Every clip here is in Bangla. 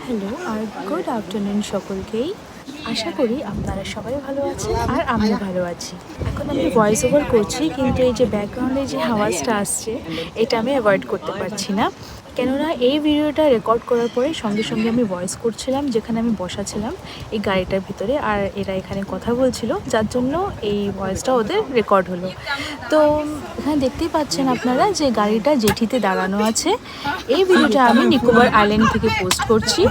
হ্যালো আর গুড আফটারনুন সকলকেই। আশা করি আপনারা সবাই ভালো আছেন আর আমিও ভালো আছি। এখন আমি ভয়েস ওভার করছি, কিন্তু এই যে ব্যাকগ্রাউন্ডে যে আওয়াজটা আসছে এটা আমি অ্যাভয়েড করতে পারছি না, কেননা এই ভিডিওটা রেকর্ড করার পরে সঙ্গে সঙ্গে আমি ভয়েস করছিলাম যেখানে আমি বসা ছিলাম এই গাড়িটার ভিতরে, আর এরা এখানে কথা বলছিল, যার জন্য এই ভয়েসটা ওদের রেকর্ড হলো। তো এখানে দেখতেই পাচ্ছেন আপনারা যে গাড়িটা জেঠিতে দাঁড়ানো আছে। এই ভিডিওটা আমি নিকোবর আইল্যান্ড থেকে পোস্ট করছি।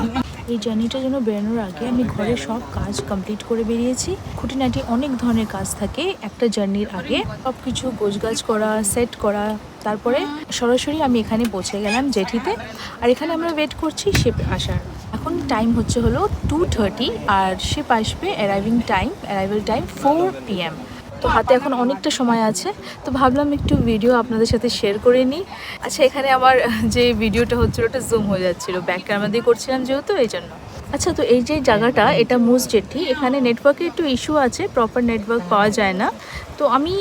এই জার্নিটার জন্য বেরোনোর আগে আমি ঘরে সব কাজ কমপ্লিট করে বেরিয়েছি। খুঁটিনাটি অনেক ধরনের কাজ থাকে একটা জার্নির আগে, সব কিছু গোছগাছ করা, সেট করা, তারপরে সরাসরি আমি এখানে পৌঁছে গেলাম জেঠিতে। আর এখানে আমরা ওয়েট করছি শিপ আসার। এখন টাইম হলো 2:30 আর শিপ আসবে অ্যারাইভেল টাইম 4 PM। তো হাতে এখন অনেকটা সময় আছে, তো ভাবলাম একটু ভিডিও আপনাদের সাথে শেয়ার করে নিই। আচ্ছা, এখানে আমার যে ভিডিওটা হচ্ছিল ওটা জুম হয়ে যাচ্ছিলো, ব্যাক ক্যামেরা দিয়ে করছিলাম যেহেতু এই জন্য। আচ্ছা, তো এই যে জায়গাটা এটা মুজ জেটি, এখানে নেটওয়ার্কের একটু ইস্যু আছে, প্রপার নেটওয়ার্ক পাওয়া যায় না। তো আমি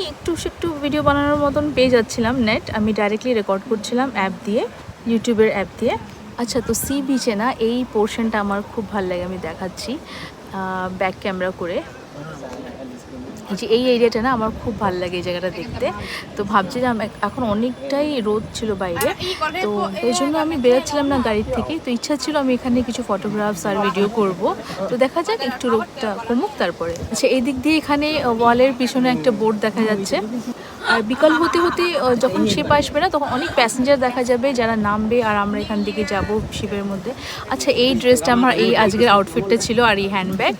একটু ভিডিও বানানোর মতন পেয়ে যাচ্ছিলাম নেট, আমি ডাইরেক্টলি রেকর্ড করছিলাম অ্যাপ দিয়ে, ইউটিউবের অ্যাপ দিয়ে। আচ্ছা, তো সি বিচে না এই পোর্শনটা আমার খুব ভালো লাগে, আমি দেখাচ্ছি ব্যাক ক্যামেরা করে। এই যে এই এরিয়াটা না আমার খুব ভালো লাগে এই জায়গাটা দেখতে। তো ভাবছিলাম এখন অনেকটাই রোদ ছিল বাইরে, তো এই জন্য আমি বেরোচ্ছিলাম না গাড়ির থেকে। তো ইচ্ছা ছিল আমি এখানে কিছু ফটোগ্রাফস আর ভিডিও করব, তো দেখা যাক একটু রোদটা কমুক তারপরে। আচ্ছা, এই দিক দিয়ে এখানে ওয়ালের পিছনে একটা বোর্ড দেখা যাচ্ছে। আর বিকাল হতে হতে যখন শিপ আসবে না তখন অনেক প্যাসেঞ্জার দেখা যাবে যারা নামবে, আর আমরা এখান থেকে যাব শিপের মধ্যে। আচ্ছা, এই ড্রেসটা আমার এই আজকের আউটফিটটা ছিল, আর এই হ্যান্ডব্যাগ।